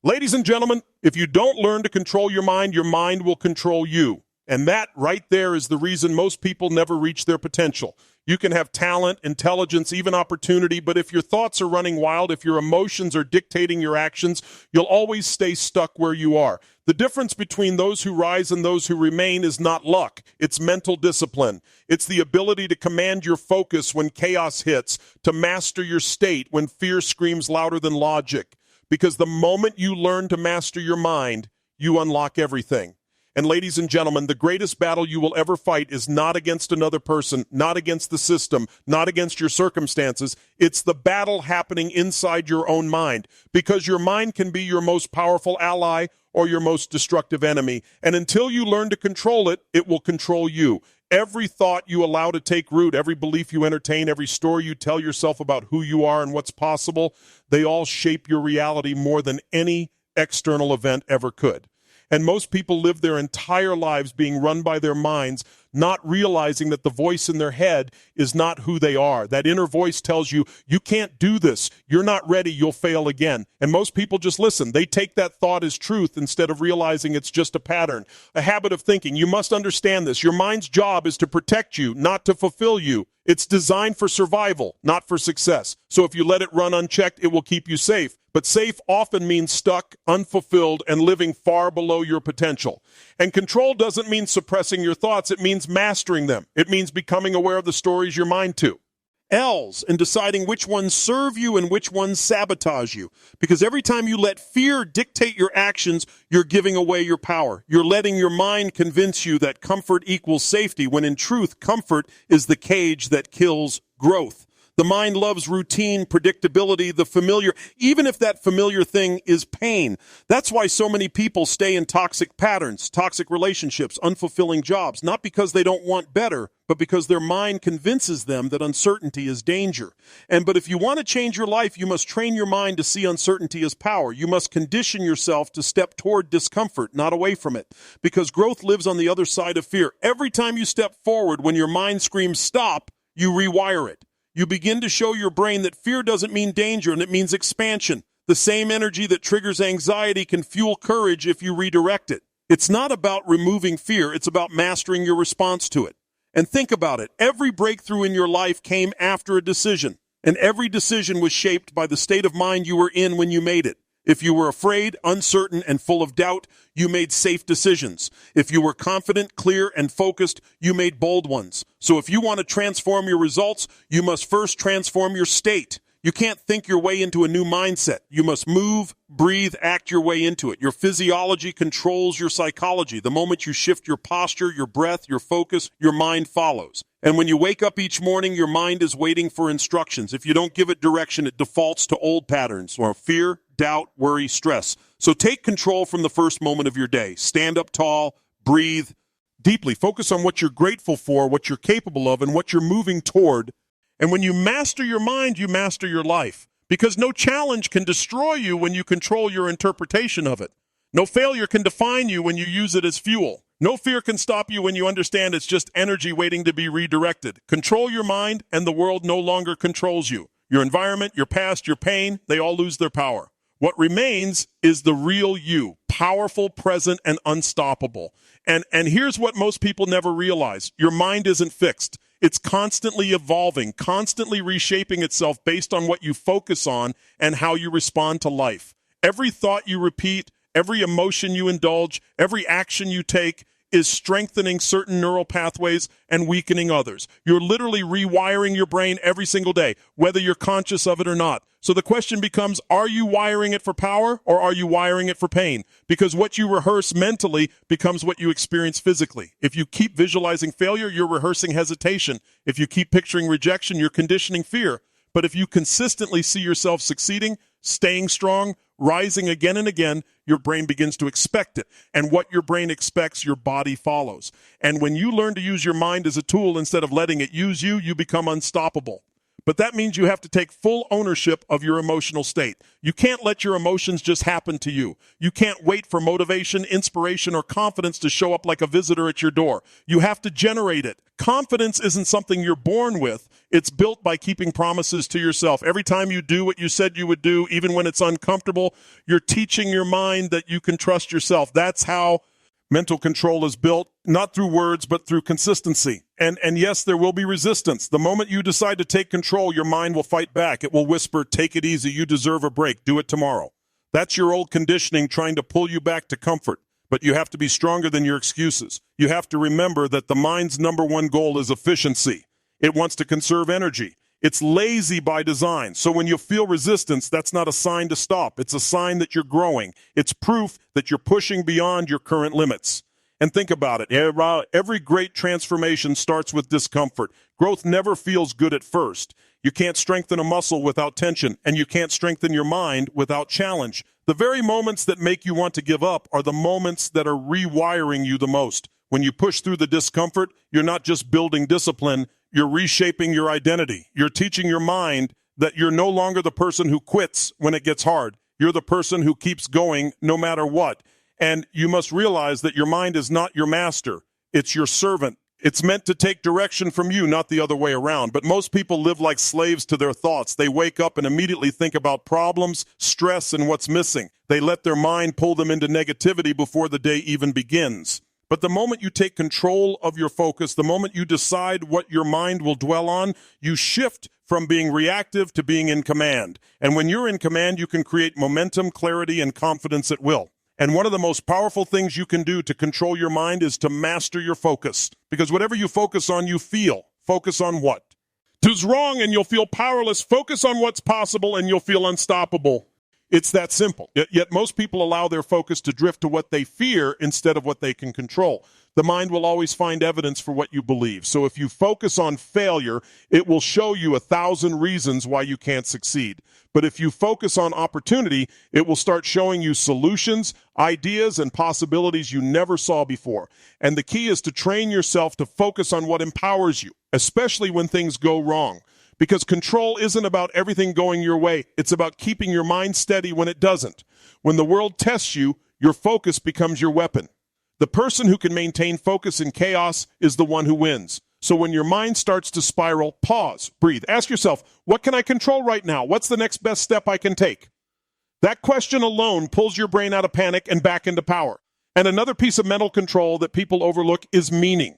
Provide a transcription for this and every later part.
Ladies and gentlemen, if you don't learn to control your mind will control you. And that right there is the reason most people never reach their potential. You can have talent, intelligence, even opportunity, but if your thoughts are running wild, if your emotions are dictating your actions, you'll always stay stuck where you are. The difference between those who rise and those who remain is not luck. It's mental discipline. It's the ability to command your focus when chaos hits, to master your state when fear screams louder than logic. Because the moment you learn to master your mind, you unlock everything. And ladies and gentlemen, the greatest battle you will ever fight is not against another person, not against the system, not against your circumstances. It's the battle happening inside your own mind, because your mind can be your most powerful ally or your most destructive enemy. And until you learn to control it, it will control you. Every thought you allow to take root, every belief you entertain, every story you tell yourself about who you are and what's possible, they all shape your reality more than any external event ever could. And most people live their entire lives being run by their minds, not realizing that the voice in their head is not who they are. That inner voice tells you, you can't do this, you're not ready, you'll fail again. And most people just listen. They take that thought as truth instead of realizing it's just a pattern, a habit of thinking. You must understand this. Your mind's job is to protect you, not to fulfill you. It's designed for survival, not for success. So if you let it run unchecked, it will keep you safe. But safe often means stuck, unfulfilled, and living far below your potential. And control doesn't mean suppressing your thoughts. It means mastering them. It means becoming aware of the stories your mind to. L's in deciding which ones serve you and which ones sabotage you. Because every time you let fear dictate your actions, you're giving away your power. You're letting your mind convince you that comfort equals safety, when in truth, comfort is the cage that kills growth. The mind loves routine, predictability, the familiar, even if that familiar thing is pain. That's why so many people stay in toxic patterns, toxic relationships, unfulfilling jobs, not because they don't want better, but because their mind convinces them that uncertainty is danger. But if you want to change your life, you must train your mind to see uncertainty as power. You must condition yourself to step toward discomfort, not away from it, because growth lives on the other side of fear. Every time you step forward, when your mind screams stop, you rewire it. You begin to show your brain that fear doesn't mean danger, and it means expansion. The same energy that triggers anxiety can fuel courage if you redirect it. It's not about removing fear, it's about mastering your response to it. And think about it. Every breakthrough in your life came after a decision, and every decision was shaped by the state of mind you were in when you made it. If you were afraid, uncertain, and full of doubt, you made safe decisions. If you were confident, clear, and focused, you made bold ones. So if you want to transform your results, you must first transform your state. You can't think your way into a new mindset. You must move, breathe, act your way into it. Your physiology controls your psychology. The moment you shift your posture, your breath, your focus, your mind follows. And when you wake up each morning, your mind is waiting for instructions. If you don't give it direction, it defaults to old patterns, or fear, doubt, worry, stress. So take control from the first moment of your day. Stand up tall, breathe deeply. Focus on what you're grateful for, what you're capable of, and what you're moving toward. And when you master your mind, you master your life. Because no challenge can destroy you when you control your interpretation of it. No failure can define you when you use it as fuel. No fear can stop you when you understand it's just energy waiting to be redirected. Control your mind, and the world no longer controls you. Your environment, your past, your pain, they all lose their power. What remains is the real you, powerful, present, and unstoppable. And here's what most people never realize. Your mind isn't fixed. It's constantly evolving, constantly reshaping itself based on what you focus on and how you respond to life. Every thought you repeat, every emotion you indulge, every action you take is strengthening certain neural pathways and weakening others. You're literally rewiring your brain every single day, whether you're conscious of it or not. So the question becomes, are you wiring it for power, or are you wiring it for pain? Because what you rehearse mentally becomes what you experience physically. If you keep visualizing failure, you're rehearsing hesitation. If you keep picturing rejection, you're conditioning fear. But if you consistently see yourself succeeding, staying strong, rising again and again, your brain begins to expect it. And what your brain expects, your body follows. And when you learn to use your mind as a tool instead of letting it use you, you become unstoppable. but that means you have to take full ownership of your emotional state. You can't let your emotions just happen to you. You can't wait for motivation, inspiration, or confidence to show up like a visitor at your door. You have to generate it. Confidence isn't something you're born with. It's built by keeping promises to yourself. Every time you do what you said you would do, even when it's uncomfortable, you're teaching your mind that you can trust yourself. That's how mental control is built, not through words, but through consistency. And yes, there will be resistance. The moment you decide to take control, your mind will fight back. It will whisper, take it easy, you deserve a break, do it tomorrow. That's your old conditioning trying to pull you back to comfort. But you have to be stronger than your excuses. You have to remember that the mind's number one goal is efficiency. It wants to conserve energy. It's lazy by design. So when you feel resistance, that's not a sign to stop. It's a sign that you're growing. It's proof that you're pushing beyond your current limits. And think about it. Every great transformation starts with discomfort. Growth never feels good at first. You can't strengthen a muscle without tension, and you can't strengthen your mind without challenge. The very moments that make you want to give up are the moments that are rewiring you the most. When you push through the discomfort, you're not just building discipline, you're reshaping your identity. You're teaching your mind that you're no longer the person who quits when it gets hard. You're the person who keeps going no matter what. And you must realize that your mind is not your master. It's your servant. It's meant to take direction from you, not the other way around. But most people live like slaves to their thoughts. They wake up and immediately think about problems, stress, and what's missing. They let their mind pull them into negativity before the day even begins. But the moment you take control of your focus, the moment you decide what your mind will dwell on, you shift from being reactive to being in command. And when you're in command, you can create momentum, clarity, and confidence at will. And one of the most powerful things you can do to control your mind is to master your focus. Because whatever you focus on, you feel. Focus on what? Two's wrong and you'll feel powerless. Focus on what's possible and you'll feel unstoppable. It's that simple. Yet most people allow their focus to drift to what they fear instead of what they can control. The mind will always find evidence for what you believe. So if you focus on failure, it will show you 1,000 reasons why you can't succeed. But if you focus on opportunity, it will start showing you solutions, ideas, and possibilities you never saw before. And the key is to train yourself to focus on what empowers you, especially when things go wrong. Because control isn't about everything going your way. It's about keeping your mind steady when it doesn't. When the world tests you, your focus becomes your weapon. The person who can maintain focus in chaos is the one who wins. So when your mind starts to spiral, pause, breathe. Ask yourself, what can I control right now? What's the next best step I can take? That question alone pulls your brain out of panic and back into power. And another piece of mental control that people overlook is meaning.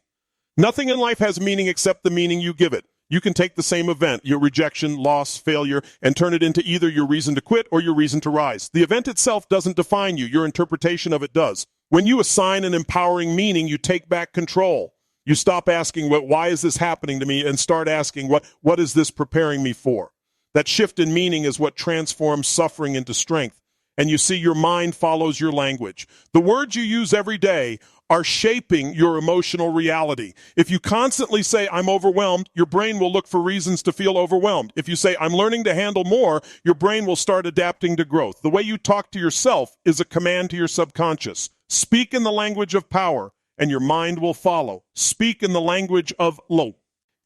Nothing in life has meaning except the meaning you give it. You can take the same event, your rejection, loss, failure, and turn it into either your reason to quit or your reason to rise. The event itself doesn't define you. Your interpretation of it does. When you assign an empowering meaning, you take back control. You stop asking, why is this happening to me, and start asking, what is this preparing me for? That shift in meaning is what transforms suffering into strength. And you see, your mind follows your language. The words you use every day are shaping your emotional reality. If you constantly say, I'm overwhelmed, your brain will look for reasons to feel overwhelmed. If you say, I'm learning to handle more, your brain will start adapting to growth. The way you talk to yourself is a command to your subconscious. Speak in the language of power, and your mind will follow. Speak in the language of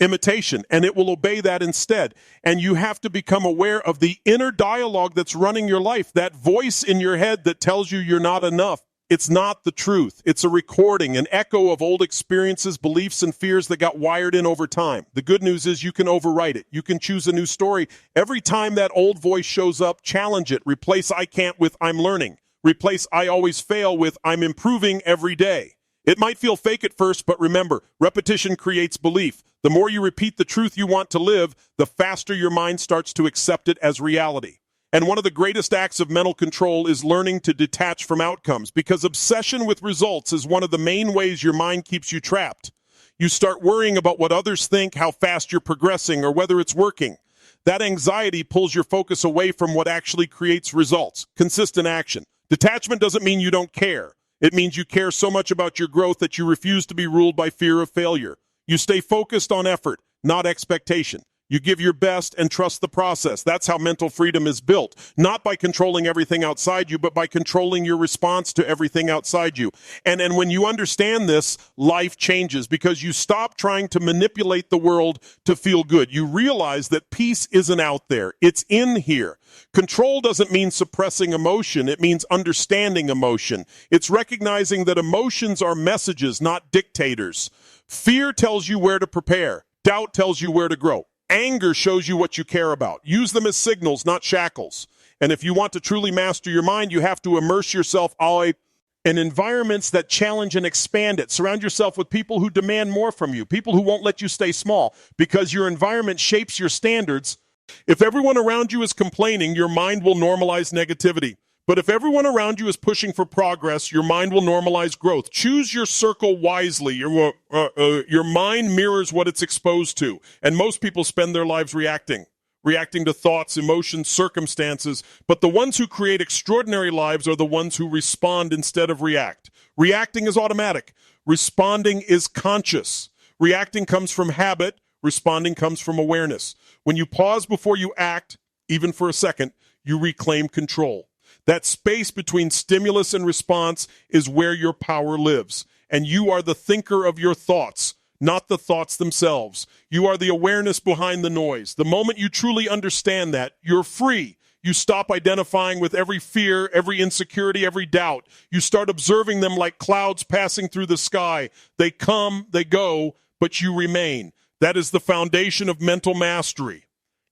imitation, and it will obey that instead. And you have to become aware of the inner dialogue that's running your life, that voice in your head that tells you you're not enough. It's not the truth. It's a recording, an echo of old experiences, beliefs, and fears that got wired in over time. The good news is you can overwrite it. You can choose a new story. Every time that old voice shows up, challenge it. Replace I can't with I'm learning. Replace I always fail with I'm improving every day. It might feel fake at first, but remember, repetition creates belief. The more you repeat the truth you want to live, the faster your mind starts to accept it as reality. And one of the greatest acts of mental control is learning to detach from outcomes, because obsession with results is one of the main ways your mind keeps you trapped. You start worrying about what others think, how fast you're progressing, or whether it's working. That anxiety pulls your focus away from what actually creates results, consistent action. Detachment doesn't mean you don't care. It means you care so much about your growth that you refuse to be ruled by fear of failure. You stay focused on effort, not expectation. You give your best and trust the process. That's how mental freedom is built. Not by controlling everything outside you, but by controlling your response to everything outside you. And when you understand this, life changes because you stop trying to manipulate the world to feel good. You realize that peace isn't out there. It's in here. Control doesn't mean suppressing emotion. It means understanding emotion. It's recognizing that emotions are messages, not dictators. Fear tells you where to prepare. Doubt tells you where to grow. Anger shows you what you care about. Use them as signals, not shackles. And if you want to truly master your mind, you have to immerse yourself in environments that challenge and expand it. Surround yourself with people who demand more from you, people who won't let you stay small, because your environment shapes your standards. If everyone around you is complaining, your mind will normalize negativity. But if everyone around you is pushing for progress, your mind will normalize growth. Choose your circle wisely. Your mind mirrors what it's exposed to. And most people spend their lives reacting to thoughts, emotions, circumstances. But the ones who create extraordinary lives are the ones who respond instead of react. Reacting is automatic. Responding is conscious. Reacting comes from habit. Responding comes from awareness. When you pause before you act, even for a second, you reclaim control. That space between stimulus and response is where your power lives. And you are the thinker of your thoughts, not the thoughts themselves. You are the awareness behind the noise. The moment you truly understand that, you're free. You stop identifying with every fear, every insecurity, every doubt. You start observing them like clouds passing through the sky. They come, they go, but you remain. That is the foundation of mental mastery.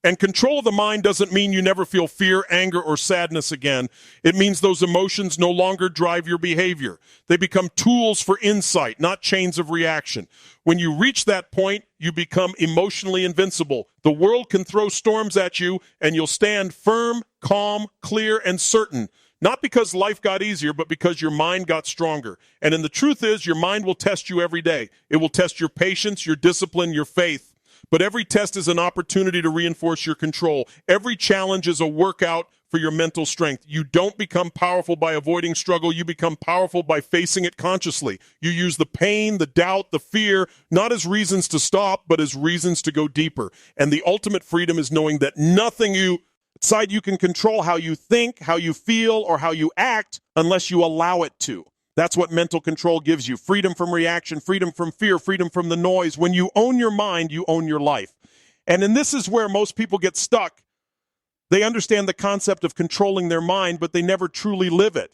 And control of the mind doesn't mean you never feel fear, anger, or sadness again. It means those emotions no longer drive your behavior. They become tools for insight, not chains of reaction. When you reach that point, you become emotionally invincible. The world can throw storms at you, and you'll stand firm, calm, clear, and certain. Not because life got easier, but because your mind got stronger. And the truth is, your mind will test you every day. It will test your patience, your discipline, your faith. But every test is an opportunity to reinforce your control. Every challenge is a workout for your mental strength. You don't become powerful by avoiding struggle. You become powerful by facing it consciously. You use the pain, the doubt, the fear, not as reasons to stop, but as reasons to go deeper. And the ultimate freedom is knowing that nothing outside you can control how you think, how you feel, or how you act unless you allow it to. That's what mental control gives you. Freedom from reaction, freedom from fear, freedom from the noise. When you own your mind, you own your life. And this is where most people get stuck. They understand the concept of controlling their mind, but they never truly live it.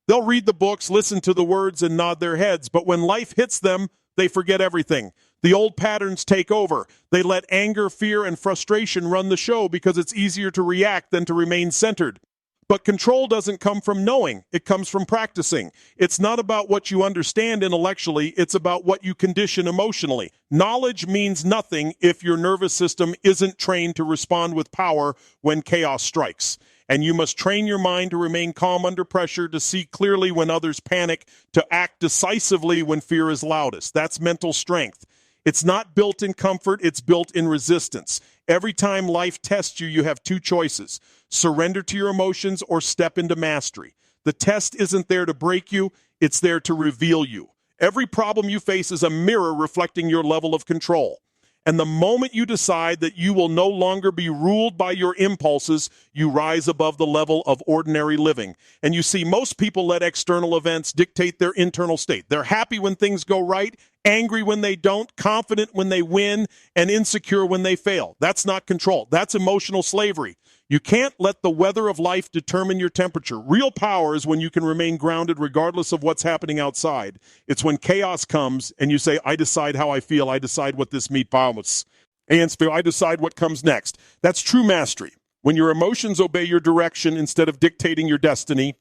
They'll read the books, listen to the words, and nod their heads. But when life hits them, they forget everything. The old patterns take over. They let anger, fear, and frustration run the show because it's easier to react than to remain centered. But control doesn't come from knowing. It comes from practicing. It's not about what you understand intellectually. It's about what you condition emotionally. Knowledge means nothing if your nervous system isn't trained to respond with power when chaos strikes. And you must train your mind to remain calm under pressure, to see clearly when others panic, to act decisively when fear is loudest. That's mental strength. It's not built in comfort. It's built in resistance. Every time life tests you, you have two choices. Surrender to your emotions or step into mastery. The test isn't there to break you. It's there to reveal you. Every problem you face is a mirror reflecting your level of control. And the moment you decide that you will no longer be ruled by your impulses, you rise above the level of ordinary living. And you see, most people let external events dictate their internal state. They're happy when things go right, angry when they don't, confident when they win, and insecure when they fail. That's not control. That's emotional slavery. You can't let the weather of life determine your temperature. Real power is when you can remain grounded regardless of what's happening outside. It's when chaos comes and you say, I decide how I feel. I decide what this meat vomits. And I decide what comes next. That's true mastery. When your emotions obey your direction instead of dictating your destiny.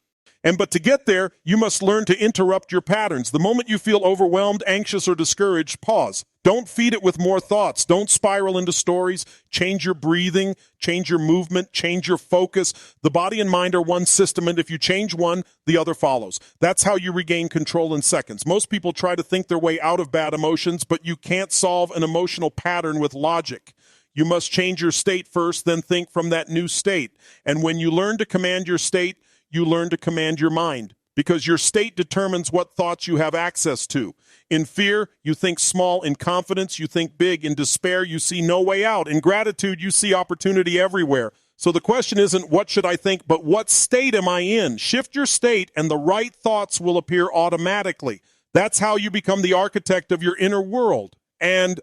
But to get there, you must learn to interrupt your patterns. The moment you feel overwhelmed, anxious, or discouraged, pause. Don't feed it with more thoughts. Don't spiral into stories. Change your breathing, change your movement, change your focus. The body and mind are one system, and if you change one, the other follows. That's how you regain control in seconds. Most people try to think their way out of bad emotions, but you can't solve an emotional pattern with logic. You must change your state first, then think from that new state. And when you learn to command your state, you learn to command your mind. because your state determines what thoughts you have access to. In fear, you think small. In confidence, you think big. In despair, you see no way out. In gratitude, you see opportunity everywhere. So the question isn't what should I think, but what state am I in? Shift your state and the right thoughts will appear automatically. That's how you become the architect of your inner world. And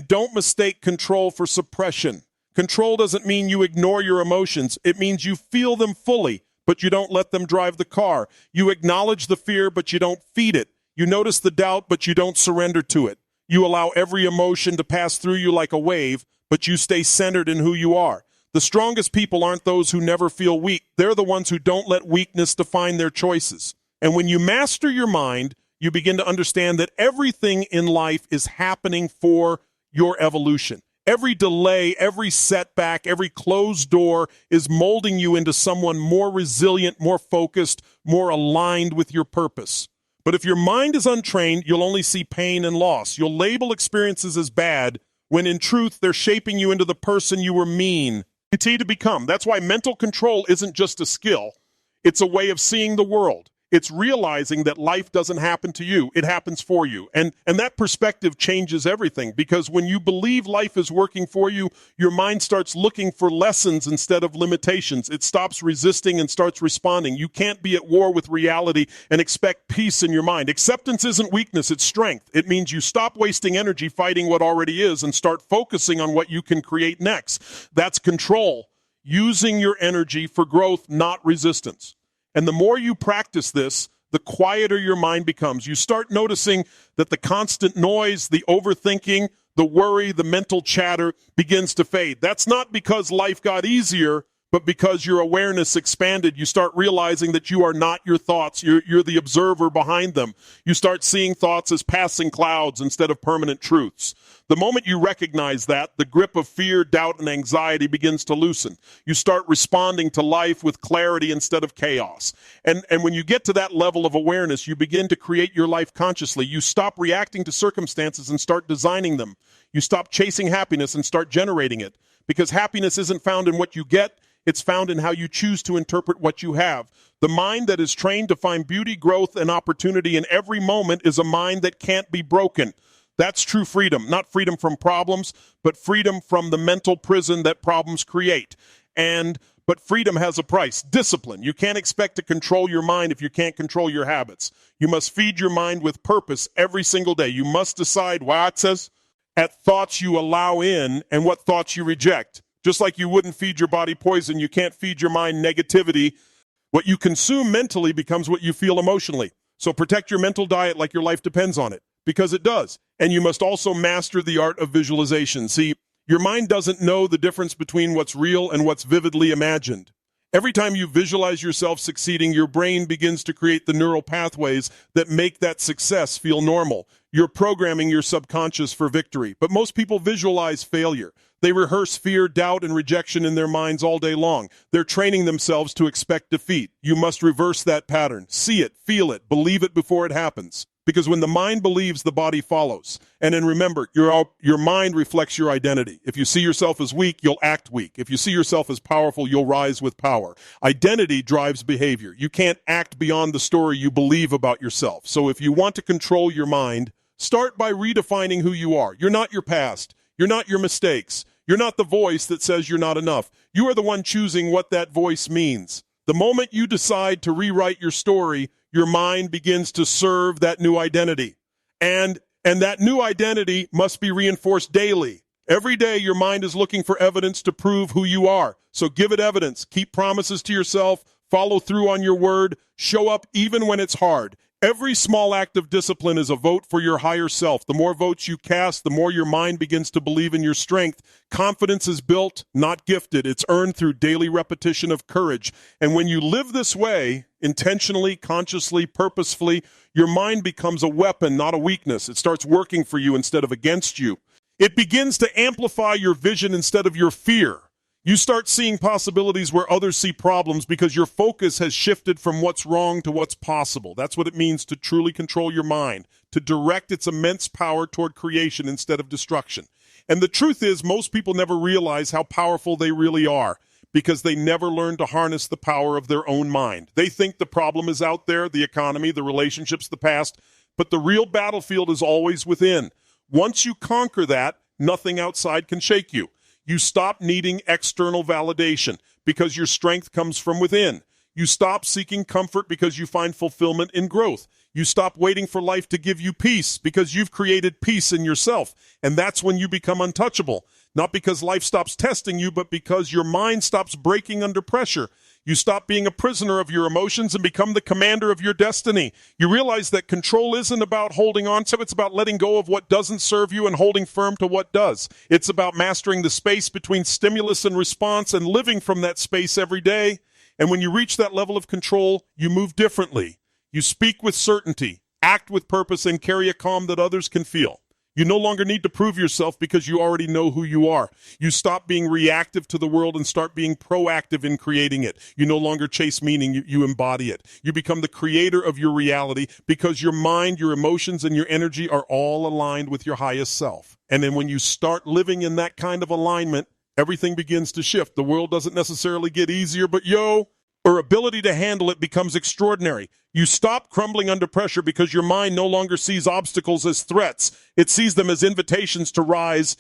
don't mistake control for suppression. Control doesn't mean you ignore your emotions. It means you feel them fully, but you don't let them drive the car. You acknowledge the fear, but you don't feed it. You notice the doubt, but you don't surrender to it. You allow every emotion to pass through you like a wave, but you stay centered in who you are. The strongest people aren't those who never feel weak. They're the ones who don't let weakness define their choices. And when you master your mind, you begin to understand that everything in life is happening for your evolution. Every delay, every setback, every closed door is molding you into someone more resilient, more focused, more aligned with your purpose. But if your mind is untrained, you'll only see pain and loss. You'll label experiences as bad when in truth they're shaping you into the person you were mean to become. That's why mental control isn't just a skill. It's a way of seeing the world. It's realizing that life doesn't happen to you. It happens for you. And that perspective changes everything, because when you believe life is working for you, your mind starts looking for lessons instead of limitations. It stops resisting and starts responding. You can't be at war with reality and expect peace in your mind. Acceptance isn't weakness, it's strength. It means you stop wasting energy fighting what already is and start focusing on what you can create next. That's control, using your energy for growth, not resistance. And the more you practice this, the quieter your mind becomes. You start noticing that the constant noise, the overthinking, the worry, the mental chatter begins to fade. That's not because life got easier, but because your awareness expanded. You start realizing that you are not your thoughts. You're the observer behind them. You start seeing thoughts as passing clouds instead of permanent truths. The moment you recognize that, the grip of fear, doubt, and anxiety begins to loosen. You start responding to life with clarity instead of chaos. And when you get to that level of awareness, you begin to create your life consciously. You stop reacting to circumstances and start designing them. You stop chasing happiness and start generating it. Because happiness isn't found in what you get, it's found in how you choose to interpret what you have. The mind that is trained to find beauty, growth, and opportunity in every moment is a mind that can't be broken. That's true freedom, not freedom from problems, but freedom from the mental prison that problems create. But freedom has a price, discipline. You can't expect to control your mind if you can't control your habits. You must feed your mind with purpose every single day. You must decide, at thoughts you allow in and what thoughts you reject. Just like you wouldn't feed your body poison, you can't feed your mind negativity. What you consume mentally becomes what you feel emotionally. So protect your mental diet like your life depends on it, because it does. And you must also master the art of visualization. See, your mind doesn't know the difference between what's real and what's vividly imagined. Every time you visualize yourself succeeding, your brain begins to create the neural pathways that make that success feel normal. You're programming your subconscious for victory. But most people visualize failure. They rehearse fear, doubt, and rejection in their minds all day long. They're training themselves to expect defeat. You must reverse that pattern. See it, feel it, believe it before it happens. Because when the mind believes, the body follows. And then remember, your mind reflects your identity. If you see yourself as weak, you'll act weak. If you see yourself as powerful, you'll rise with power. Identity drives behavior. You can't act beyond the story you believe about yourself. So if you want to control your mind, start by redefining who you are. You're not your past. You're not your mistakes. You're not the voice that says you're not enough. You are the one choosing what that voice means. The moment you decide to rewrite your story, your mind begins to serve that new identity. And that new identity must be reinforced daily. Every day, your mind is looking for evidence to prove who you are. So give it evidence. Keep promises to yourself. Follow through on your word. Show up even when it's hard. Every small act of discipline is a vote for your higher self. The more votes you cast, the more your mind begins to believe in your strength. Confidence is built, not gifted. It's earned through daily repetition of courage. And when you live this way, intentionally, consciously, purposefully, your mind becomes a weapon, not a weakness. It starts working for you instead of against you. It begins to amplify your vision instead of your fear. You start seeing possibilities where others see problems because your focus has shifted from what's wrong to what's possible. That's what it means to truly control your mind, to direct its immense power toward creation instead of destruction. And the truth is, most people never realize how powerful they really are because they never learn to harness the power of their own mind. They think the problem is out there, the economy, the relationships, the past, but the real battlefield is always within. Once you conquer that, nothing outside can shake you. You stop needing external validation because your strength comes from within. You stop seeking comfort because you find fulfillment in growth. You stop waiting for life to give you peace because you've created peace in yourself. And that's when you become untouchable. Not because life stops testing you, but because your mind stops breaking under pressure. You stop being a prisoner of your emotions and become the commander of your destiny. You realize that control isn't about holding on to, it's about letting go of what doesn't serve you and holding firm to what does. It's about mastering the space between stimulus and response and living from that space every day. And when you reach that level of control, you move differently. You speak with certainty, act with purpose, and carry a calm that others can feel. You no longer need to prove yourself because you already know who you are. You stop being reactive to the world and start being proactive in creating it. You no longer chase meaning, you embody it. You become the creator of your reality because your mind, your emotions, and your energy are all aligned with your highest self. And then when you start living in that kind of alignment, everything begins to shift. The world doesn't necessarily get easier, but our ability to handle it becomes extraordinary. You stop crumbling under pressure because your mind no longer sees obstacles as threats. It sees them as invitations to rise.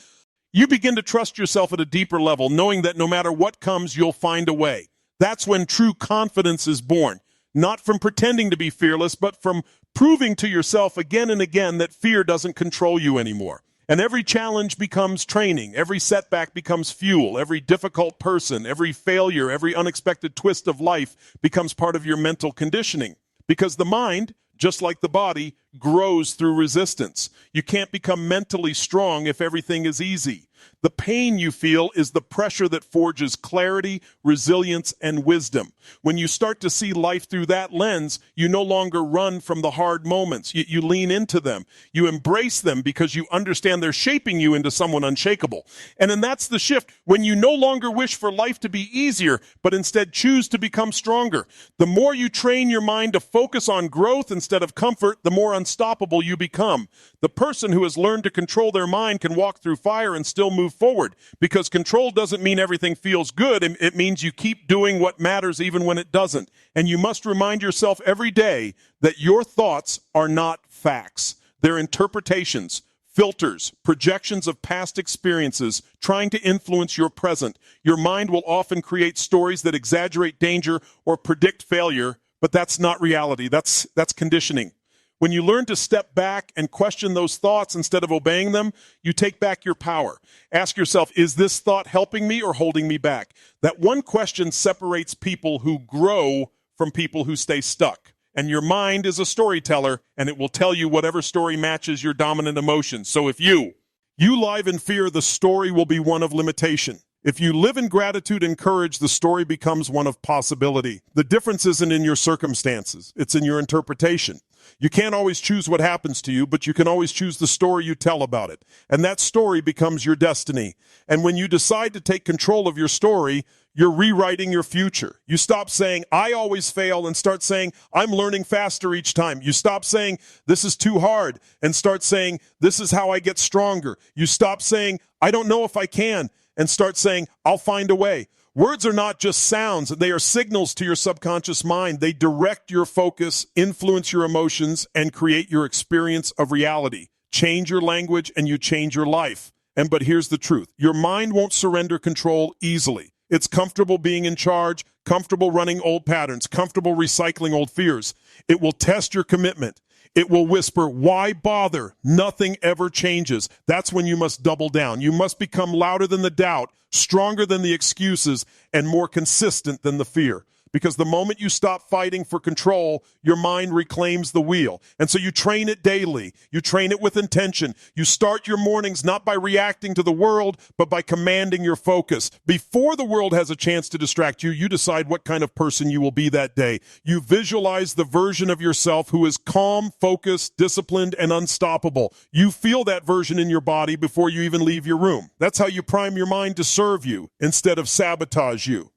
You begin to trust yourself at a deeper level, knowing that no matter what comes, you'll find a way. That's when true confidence is born, not from pretending to be fearless, but from proving to yourself again and again that fear doesn't control you anymore. And every challenge becomes training. Every setback becomes fuel. Every difficult person, every failure, every unexpected twist of life becomes part of your mental conditioning. Because the mind, just like the body, grows through resistance. You can't become mentally strong if everything is easy. The pain you feel is the pressure that forges clarity, resilience, and wisdom. When you start to see life through that lens, you no longer run from the hard moments. You lean into them. You embrace them because you understand they're shaping you into someone unshakable. And then that's the shift when you no longer wish for life to be easier, but instead choose to become stronger. The more you train your mind to focus on growth instead of comfort, the more unstoppable you become. The person who has learned to control their mind can walk through fire and still move forward, because control doesn't mean everything feels good. It means you keep doing what matters even when it doesn't. And you must remind yourself every day that your thoughts are not facts. They're interpretations, filters, projections of past experiences trying to influence your present. Your mind will often create stories that exaggerate danger or predict failure, but that's not reality. That's conditioning. When you learn to step back and question those thoughts instead of obeying them, you take back your power. Ask yourself, is this thought helping me or holding me back? That one question separates people who grow from people who stay stuck. And your mind is a storyteller, and it will tell you whatever story matches your dominant emotions. So if you live in fear, the story will be one of limitation. If you live in gratitude and courage, the story becomes one of possibility. The difference isn't in your circumstances. It's in your interpretation. You can't always choose what happens to you, but you can always choose the story you tell about it. And that story becomes your destiny. And when you decide to take control of your story, you're rewriting your future. You stop saying, I always fail, and start saying, I'm learning faster each time. You stop saying, this is too hard, and start saying, this is how I get stronger. You stop saying, I don't know if I can, and start saying, I'll find a way. Words are not just sounds. They are signals to your subconscious mind. They direct your focus, influence your emotions, and create your experience of reality. Change your language and you change your life. But here's the truth. Your mind won't surrender control easily. It's comfortable being in charge, comfortable running old patterns, comfortable recycling old fears. It will test your commitment. It will whisper, why bother? Nothing ever changes. That's when you must double down. You must become louder than the doubt, stronger than the excuses, and more consistent than the fear. Because the moment you stop fighting for control, your mind reclaims the wheel. And so you train it daily. You train it with intention. You start your mornings not by reacting to the world, but by commanding your focus. Before the world has a chance to distract you, you decide what kind of person you will be that day. You visualize the version of yourself who is calm, focused, disciplined, and unstoppable. You feel that version in your body before you even leave your room. That's how you prime your mind to serve you instead of sabotage you.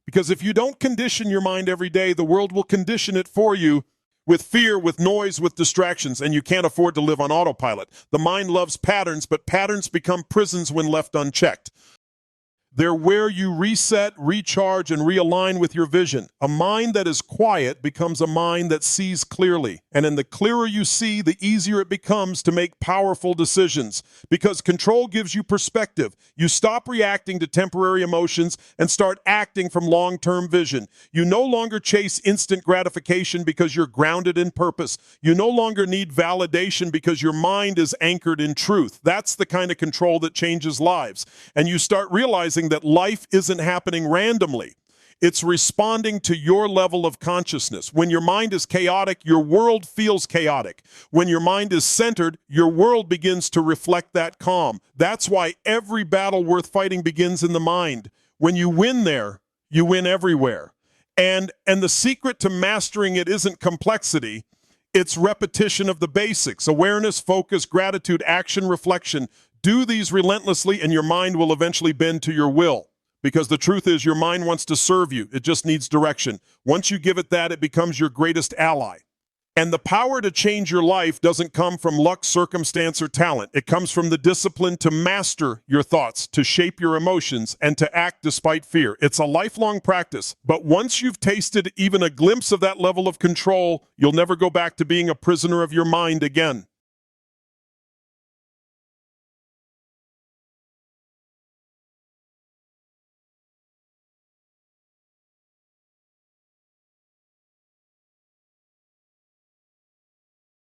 Because if you don't condition your mind every day, the world will condition it for you with fear, with noise, with distractions, and you can't afford to live on autopilot. The mind loves patterns, but patterns become prisons when left unchecked. They're where you reset, recharge, and realign with your vision. A mind that is quiet becomes a mind that sees clearly. And the clearer you see, the easier it becomes to make powerful decisions. Because control gives you perspective. You stop reacting to temporary emotions and start acting from long-term vision. You no longer chase instant gratification because you're grounded in purpose. You no longer need validation because your mind is anchored in truth. That's the kind of control that changes lives. And you start realizing that life isn't happening randomly. It's responding to your level of consciousness. When your mind is chaotic, your world feels chaotic. When your mind is centered, your world begins to reflect that calm. That's why every battle worth fighting begins in the mind. When you win there, you win everywhere. And the secret to mastering it isn't complexity. It's repetition of the basics: awareness, focus, gratitude, action, reflection. Do these relentlessly and your mind will eventually bend to your will. Because the truth is, your mind wants to serve you. It just needs direction. Once you give it that, it becomes your greatest ally. And the power to change your life doesn't come from luck, circumstance, or talent. It comes from the discipline to master your thoughts, to shape your emotions, and to act despite fear. It's a lifelong practice. But once you've tasted even a glimpse of that level of control, you'll never go back to being a prisoner of your mind again.